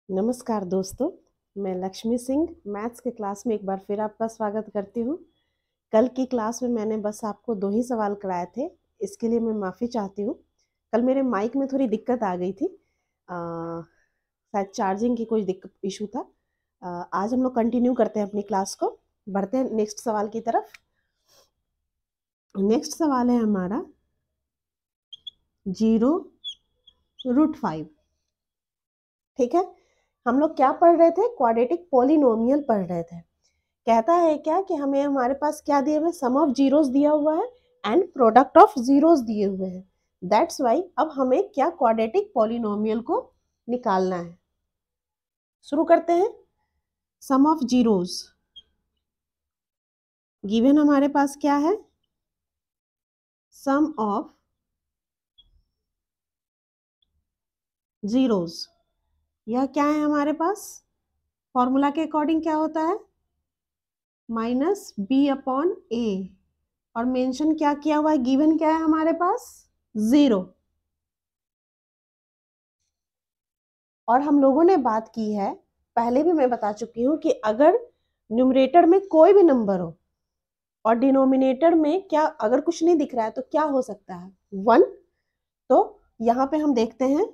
नमस्कार दोस्तों, मैं लक्ष्मी सिंह मैथ्स के क्लास में एक बार फिर आपका स्वागत करती हूँ। कल की क्लास में मैंने बस आपको 2 ही सवाल कराए थे, इसके लिए मैं माफ़ी चाहती हूँ। कल मेरे माइक में थोड़ी दिक्कत आ गई थी, शायद चार्जिंग की कोई दिक्कत इशू था। आज हम लोग कंटिन्यू करते हैं अपनी क्लास को, बढ़ते हैं नेक्स्ट सवाल की तरफ। नेक्स्ट सवाल है हमारा 0√5। ठीक है, हम लोग क्या पढ़ रहे थे? क्वाड्रेटिक पॉलिनोमियल पढ़ रहे थे। कहता है क्या कि हमें हमारे पास क्या दिए हुए? सम ऑफ जीरोस दिया हुआ है एंड प्रोडक्ट ऑफ जीरोस दिए हुए हैं। दैट्स वाई अब हमें क्या क्वाड्रेटिक पॉलिनोमियल को निकालना है। शुरू करते हैं। सम ऑफ जीरोस गिवन हमारे पास क्या है? सम ऑफ जीरोस, यह क्या है हमारे पास? फॉर्मूला के अकॉर्डिंग क्या होता है? माइनस बी अपॉन ए। और मेंशन क्या किया हुआ है? गिवन क्या है हमारे पास? 0। और हम लोगों ने बात की है, पहले भी मैं बता चुकी हूँ कि अगर न्यूमरेटर में कोई भी नंबर हो और डिनोमिनेटर में क्या अगर कुछ नहीं दिख रहा है तो क्या हो सकता है? 1। तो यहाँ पे हम देखते हैं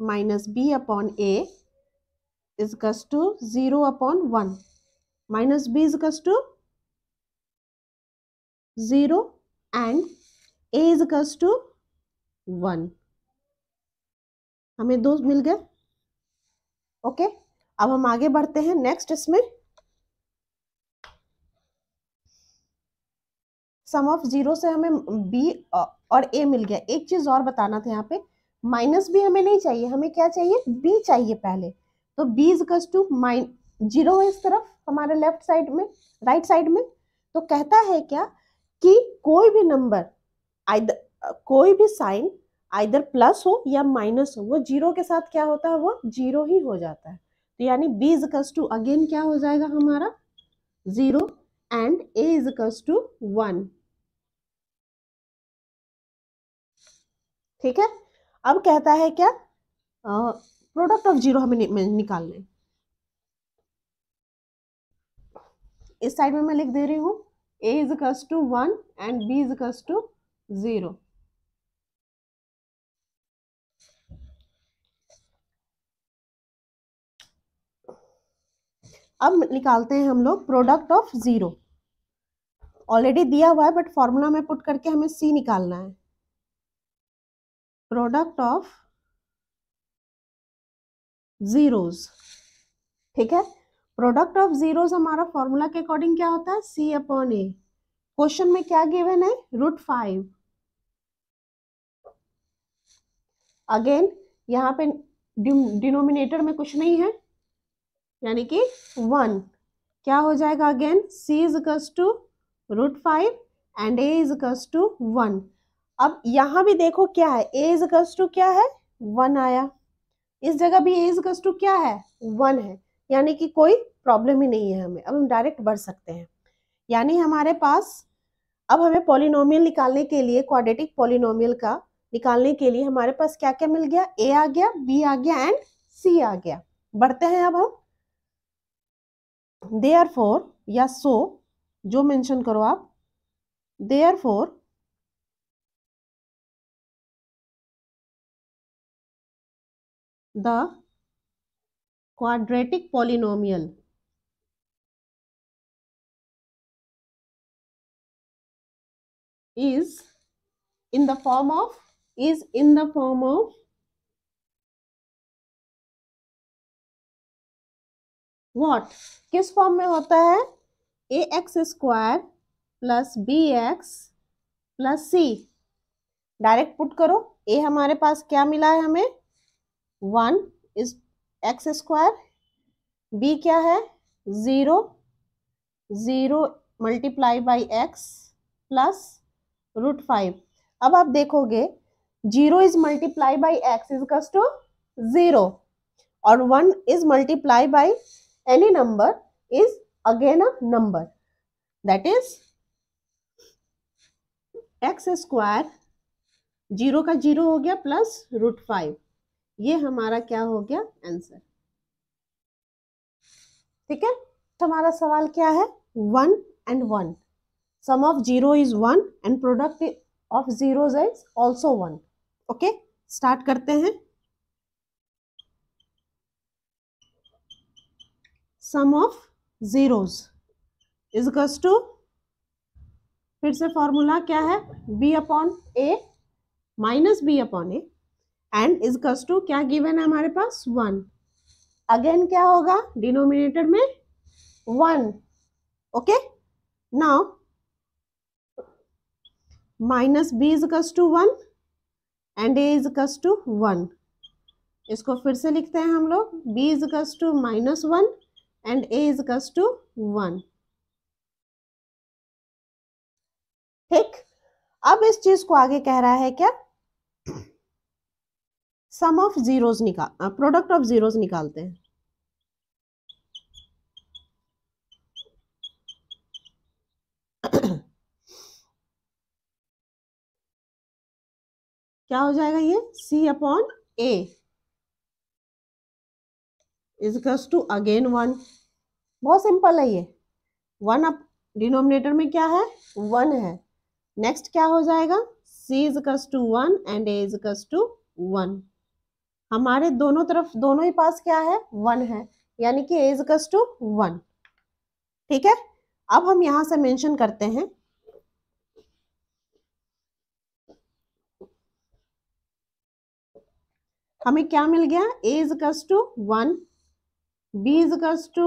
minus B upon A is equals to 0 upon 1। Minus B is equals to 0 and A is equals to 1। हमें 2 मिल गए। ओके, अब हम आगे बढ़ते हैं नेक्स्ट। इसमें सम ऑफ जीरो से हमें बी और ए मिल गया। एक चीज और बताना था, यहाँ पे माइनस बी हमें नहीं चाहिए, हमें क्या चाहिए? बी चाहिए पहले। तो बी इजकस टू जीरो है इस तरफ हमारे लेफ्ट साइड में, राइट साइड में। तो कहता है क्या कि कोई भी नंबर कोई भी साइन आइदर प्लस हो या माइनस हो, वो जीरो के साथ क्या होता है? वो जीरो ही हो जाता है। तो यानी बी इजकस टू अगेन क्या हो जाएगा हमारा? 0 एंड ए इजकस टू 1। ठीक है, अब कहता है क्या? प्रोडक्ट ऑफ जीरो हमें निकालना है। इस साइड में मैं लिख दे रही हूँ a is equals to 1 and b is equals to 0। अब निकालते हैं हम लोग प्रोडक्ट ऑफ जीरो। ऑलरेडी दिया हुआ है बट फॉर्मूला में पुट करके हमें c निकालना है। Product of zeros. ठीक है, प्रोडक्ट ऑफ जीरोस हमारा फॉर्मूला के अकॉर्डिंग क्या होता है? c upon a। क्वेश्चन में क्या गिवन है? √5। अगेन यहाँ पे डिनोमिनेटर में कुछ नहीं है, यानी कि 1। क्या हो जाएगा? Again c is equals to √5 and a is equals to 1। अब यहाँ भी देखो क्या है? a इज इक्वल्स टू क्या है? 1 आया। इस जगह भी a इज इक्वल्स टू क्या है? 1 है, यानी कि कोई प्रॉब्लम ही नहीं है हमें। अब हम डायरेक्ट बढ़ सकते हैं। यानी हमारे पास अब हमें पॉलिनोमियल निकालने के लिए, क्वाड्रेटिक पॉलिनोमियल का निकालने के लिए हमारे पास क्या क्या मिल गया? a आ गया, b आ गया एंड c आ गया। बढ़ते हैं अब हम। देयरफॉर या सो, जो मेंशन करो आप। Therefore the quadratic polynomial is in the form of what? किस फॉर्म में होता है? ax² plus bx plus c। Direct put करो। a हमारे पास क्या मिला है हमें? 1 इज x²। b क्या है? 0 मल्टीप्लाई बाई x प्लस √5। अब आप देखोगे 0 is multiply by x is equals to 0 और 1 is multiplied by any number is again a number, that is x² 0 का 0 हो गया प्लस √5। ये हमारा क्या हो गया आंसर। ठीक है, तो हमारा सवाल क्या है, 1 and 1, sum of 0 is 1 and product of zeros is also 1। Okay, start करते हैं। Sum of zeros is equals to, फिर से फॉर्मूला क्या है, b upon a minus b upon a and is equals to क्या गिवन है हमारे पास 1। Again क्या होगा, डिनोमिनेटर में 1। Okay, now minus b is equals to 1 and a is equals to 1। इसको फिर से लिखते हैं हम लोग, b is equals to -1 and a is equals to 1। ठीक, अब इस चीज को आगे कह रहा है क्या, सम ऑफ जीरोज निकाल, प्रोडक्ट ऑफ जीरोज निकालते हैं। क्या हो जाएगा ये, c upon a is equals to again 1। बहुत सिंपल है ये, 1 अप डिनोमिनेटर में क्या है 1 है। नेक्स्ट क्या हो जाएगा, c is equals to 1 and a is equals to 1। हमारे दोनों तरफ, दोनों ही पास क्या है 1 है, यानी कि a इज इक्वल्स टू 1। ठीक है, अब हम यहां से मेंशन करते हैं, हमें क्या मिल गया, a is equals to 1, b is equals to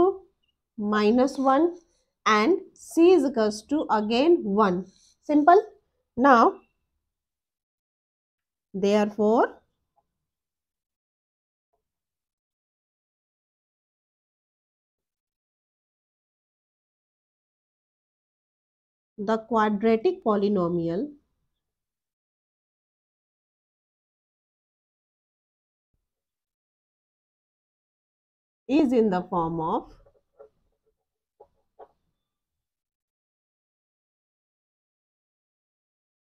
-1 and c is equals to again 1। Simple. Now therefore the quadratic polynomial is in the form of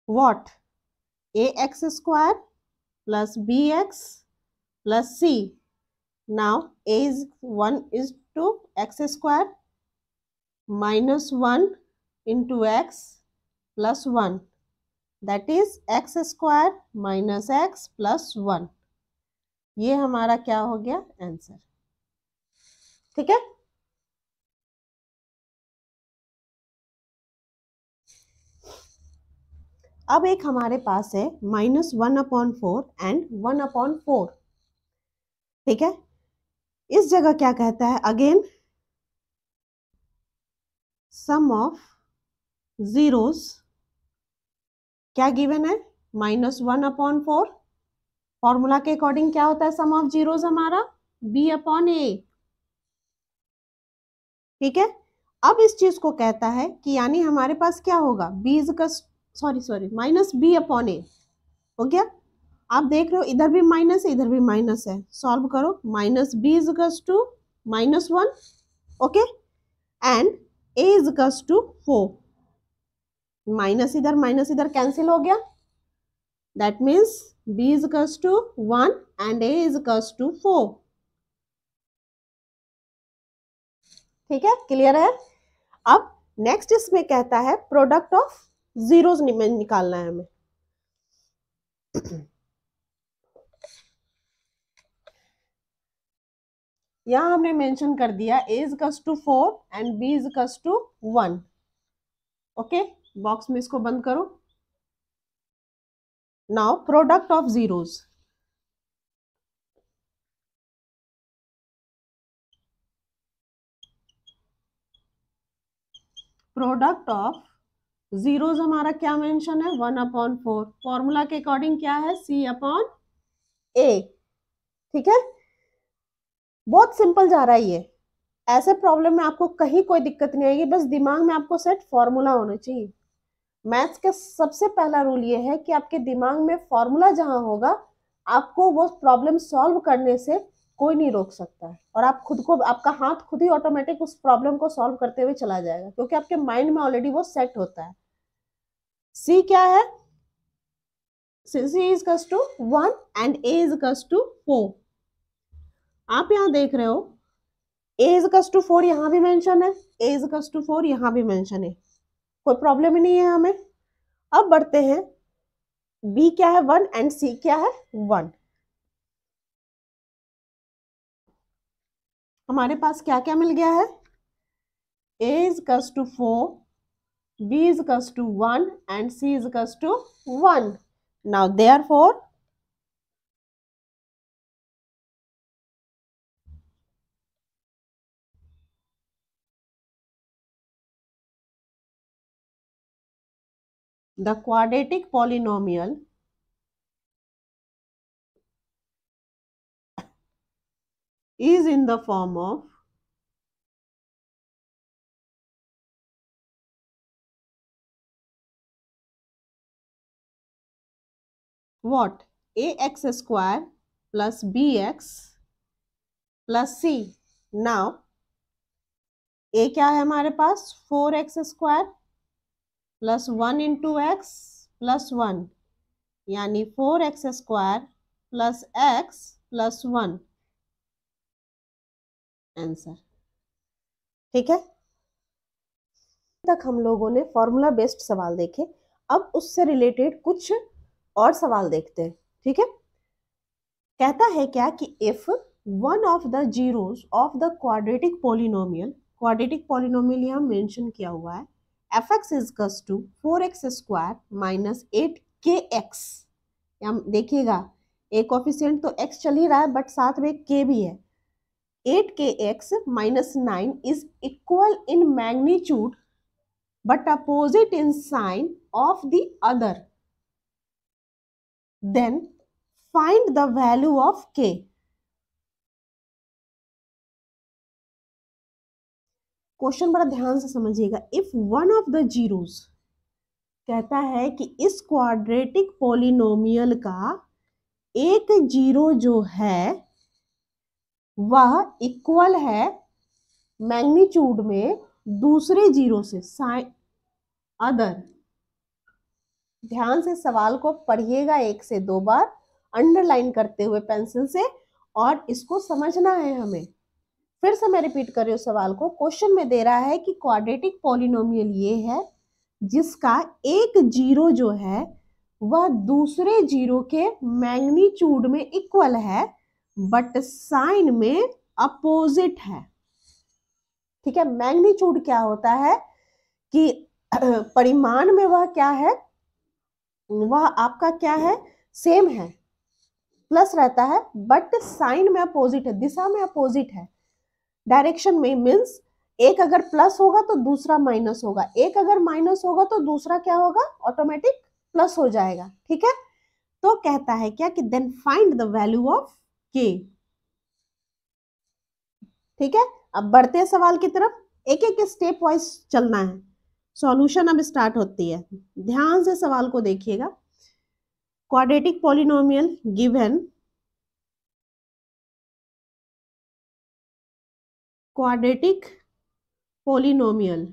what, ax square plus bx plus c। now a is 1 is to x square -1 into x plus 1, that is x square minus x plus 1। ये हमारा क्या हो गया answer. ठीक है, अब एक हमारे पास है -1/4 एंड 1/4। ठीक है, इस जगह क्या कहता है, अगेन सम ऑफ जीरोस क्या गिवन है, -1/4। फॉर्मूला के अकॉर्डिंग क्या होता है सम ऑफ जीरोस हमारा, b अपॉन a। ठीक है, अब इस चीज को कहता है कि यानी हमारे पास क्या होगा, b इज का सॉरी -b अपॉन a हो गया। आप देख रहे हो इधर भी माइनस है इधर भी माइनस है, सॉल्व करो, -b is to -1। Okay, and a is to 4, minus इधर कैंसिल हो गया, that means b is to 1 and a is to 4। ठीक है, क्लियर है। अब नेक्स्ट इसमें कहता है प्रोडक्ट ऑफ जीरोस निकालना है हमें। यहां हमने मेंशन कर दिया a is to 4 and b is to 1। Okay, box में इसको बंद करो। Now product of zeros, product of zeros हमारा क्या मेंशन है 1/4। फॉर्मूला के अकॉर्डिंग क्या है c अपॉन a। ठीक है, बहुत सिंपल जा रहा है ये, ऐसे प्रॉब्लम में आपको कहीं कोई दिक्कत नहीं आएगी, बस दिमाग में आपको सेट फॉर्मूला होना चाहिए। मैथ्स का सबसे पहला रूल ये है कि आपके दिमाग में फॉर्मूला जहां होगा आपको वो प्रॉब्लम सॉल्व करने से कोई नहीं रोक सकता है, और आप खुद को, आपका हाथ खुद ही ऑटोमेटिक उस प्रॉब्लम को सॉल्व करते हुए चला जाएगा, क्योंकि आपके माइंड में ऑलरेडी वो सेट होता है। सी क्या है, C is equals to 1 and A is equals to 4. आप यहाँ देख रहे हो A is equals to 4 यहाँ भी मेंशन है, A is equals to 4 यहाँ भी मेंशन है, कोई प्रॉब्लम ही नहीं है हमें। अब बढ़ते हैं, B क्या है 1 एंड C क्या है 1। हमारे पास क्या क्या मिल गया है, A is equals to 4, B is equals to 1 and C is equals to 1. Now therefore the quadratic polynomial is in the form of what? Ax square plus bx plus c. Now a क्या है हमारे पास 4x square plus 1 into x plus 1, यानी 4x square plus x plus 1 answer. ठीक है, तक हम लोगों ने फॉर्मूला बेस्ड सवाल देखे, अब उससे रिलेटेड कुछ और सवाल देखते हैं। ठीक है, कहता है क्या कि if one of the zeros of the quadratic polynomial, quadratic polynomial यहाँ मेंशन किया हुआ है, fx is equals to 4x square minus 8kx। यहाँ देखिएगा एक कोफिशिएंट तो x चल ही रहा है बट साथ में k भी है। 8kx minus 9 is equal in magnitude but opposite in sign of the other. Then find the value of k. Question बड़ा ध्यान से समझिएगा। If one of the zeros, कहता है कि इस क्वाड्रेटिक पॉलिनोमियल का एक जीरो जो है वह इक्वल है मैग्नीट्यूड में दूसरे जीरो से, साइन अदर। ध्यान से सवाल को पढ़िएगा 1 से 2 बार अंडरलाइन करते हुए पेंसिल से, और इसको समझना है हमें। फिर से मैं रिपीट कर रही हूँ सवाल को। क्वेश्चन में दे रहा है कि क्वाड्रेटिक पॉलिनोमियल ये है जिसका एक जीरो जो है वह दूसरे जीरो के मैग्नीट्यूड में इक्वल है बट साइन में अपोजिट है। ठीक है, मैग्नीट्यूड क्या होता है कि परिमाण में वह क्या है, वह आपका क्या है, सेम है, प्लस रहता है, बट साइन में अपोजिट है, दिशा में अपोजिट है, डायरेक्शन में। मीन्स एक अगर प्लस होगा तो दूसरा माइनस होगा, एक अगर माइनस होगा तो दूसरा क्या होगा, ऑटोमेटिक प्लस हो जाएगा। ठीक है, तो कहता है क्या कि then find the value of k. ठीक है, अब बढ़ते हैं सवाल की तरफ, एक एक स्टेप वाइज चलना है। सॉल्यूशन अब स्टार्ट होती है, ध्यान से सवाल को देखिएगा। Quadratic polynomial given, quadratic polynomial.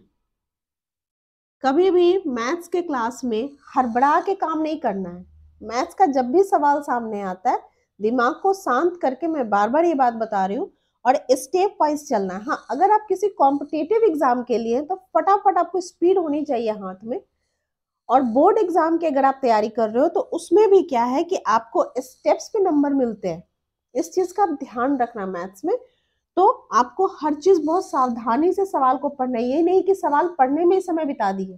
कभी भी मैथ्स के क्लास में हड़बड़ा के काम नहीं करना है। मैथ्स का जब भी सवाल सामने आता है दिमाग को शांत करके, मैं बार बार ये बात बता रही हूँ, और स्टेप वाइज चलना है। हाँ, अगर आप किसी कॉम्पिटिटिव एग्जाम के लिए तो फटाफट आपको स्पीड होनी चाहिए हाथ में, और बोर्ड एग्जाम की अगर आप तैयारी कर रहे हो तो उसमें भी क्या है कि आपको स्टेप्स पे नंबर मिलते हैं। इस चीज का ध्यान रखना मैथ्स में। तो आपको हर चीज बहुत सावधानी से सवाल को पढ़ना है, ये नहीं कि सवाल पढ़ने में ही समय बिता दिए।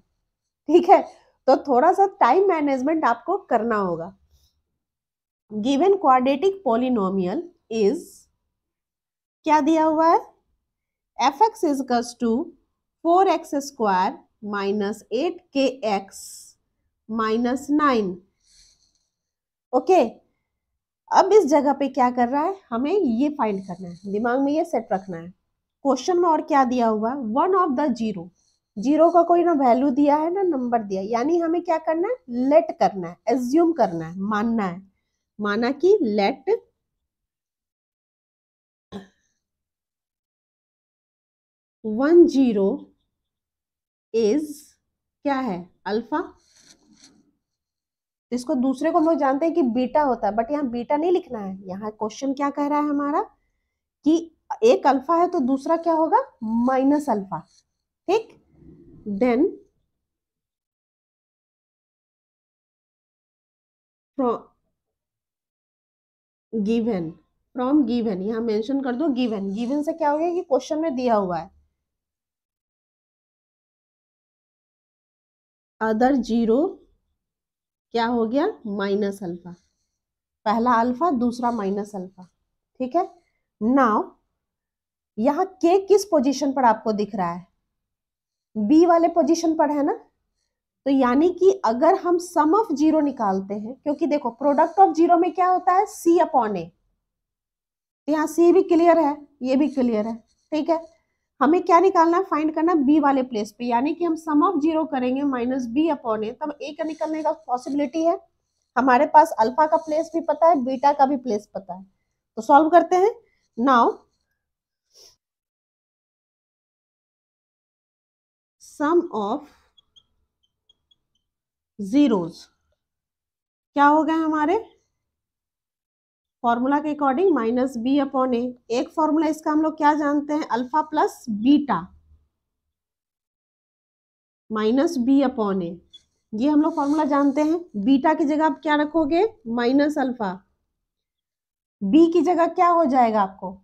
ठीक है, तो थोड़ा सा टाइम मैनेजमेंट आपको करना होगा। गिवन क्वाड्रेटिक पॉलिनोमियल इज, क्या दिया हुआ है, fx is equals to 4x square minus 8kx minus 9। Okay, अब इस जगह पे क्या कर रहा है, हमें ये फाइंड करना है, दिमाग में ये सेट रखना है। क्वेश्चन में और क्या दिया हुआ है, one of the zero, zero का कोई ना वैल्यू दिया है ना नंबर दिया है, यानी हमें क्या करना है, लेट करना है, एज्यूम करना है, मानना है। माना कि लेट वन जीरो इज क्या है, अल्फा, तो इसको दूसरे को हम लोग जानते हैं कि बीटा होता है, बट यहाँ बीटा नहीं लिखना है। यहाँ क्वेश्चन क्या कह रहा है हमारा कि एक अल्फा है तो दूसरा क्या होगा, माइनस अल्फा। ठीक, देन गिवन, फ्रॉम गिवन, यहाँ मेंशन कर दो गिवन। गिवन से क्या हो गया कि क्वेश्चन में दिया हुआ है अदर जीरो क्या हो गया, माइनस अल्फा। पहला अल्फा दूसरा माइनस अल्फा। ठीक है, नाउ यहाँ के किस पोजीशन पर आपको दिख रहा है, बी वाले पोजीशन पर है ना। तो यानी कि अगर हम सम ऑफ जीरो निकालते हैं, क्योंकि देखो प्रोडक्ट ऑफ जीरो में क्या होता है, सी अपॉन ए। यहाँ सी भी क्लियर है, ये भी क्लियर है। ठीक है, हमें क्या निकालना है, फाइंड करना बी वाले प्लेस पे। यानी कि हम सम ऑफ जीरो करेंगे माइनस बी अपॉन ए, तब ए का निकलने का पॉसिबिलिटी है। हमारे पास अल्फा का प्लेस भी पता है, बीटा का भी प्लेस पता है। तो सॉल्व करते हैं नाउ। सम ऑफ जीरोस क्या हो गए हमारे, फॉर्मूला के according minus B upon A. एक फॉर्मूला इसका हम लोग क्या जानते हैं, alpha plus beta minus B upon A, ये हम लोग फॉर्मूला जानते हैं। बीटा की जगह आप क्या रखोगे, माइनस अल्फा। बी की जगह क्या हो जाएगा आपको,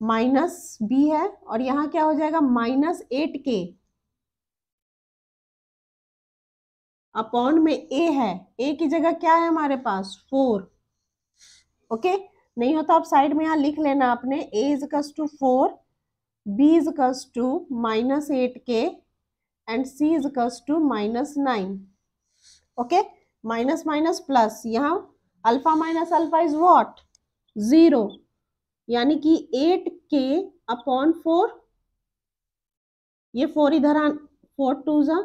माइनस बी है, और यहाँ क्या हो जाएगा, माइनस 8k अपॉन में ए है। ए की जगह क्या है हमारे पास, 4। ओके, नहीं होता आप साइड में यहाँ लिख लेना आपने, a is equals to 4, b is equals to minus 8k and c is equals to minus 9। Okay, minus minus plus, यहाँ alpha minus alpha is what, 0, यानी कि 8k अपॉन 4, ये 4 इधर आ, 4 2 जा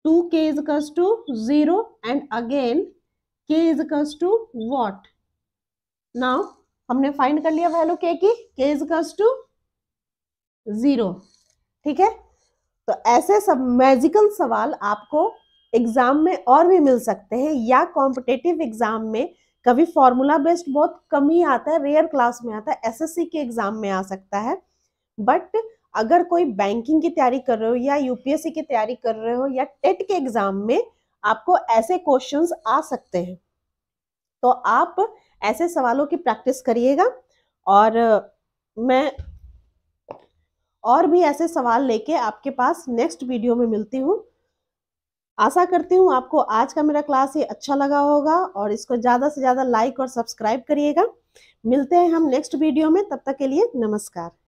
2k is equals to 0 and again k is equals to what? Now हमने find कर लिया value k की, k is equals to 0। ठीक है, तो ऐसे सब मैजिकल सवाल आपको एग्जाम में और भी मिल सकते हैं, या कॉम्पिटेटिव एग्जाम में कभी फॉर्मूला बेस्ड बहुत कम ही आता है, रेयर क्लास में आता है, एसएससी के एग्जाम में आ सकता है। बट अगर कोई बैंकिंग की तैयारी कर रहे हो या यूपीएससी की तैयारी कर रहे हो या टेट के एग्जाम में आपको ऐसे क्वेश्चंस आ सकते हैं, तो आप ऐसे सवालों की प्रैक्टिस करिएगा। और मैं और भी ऐसे सवाल लेके आपके पास नेक्स्ट वीडियो में मिलती हूँ। आशा करती हूँ आपको आज का मेरा क्लास ये अच्छा लगा होगा, और इसको ज़्यादा से ज़्यादा लाइक और सब्सक्राइब करिएगा। मिलते हैं हम नेक्स्ट वीडियो में, तब तक के लिए नमस्कार।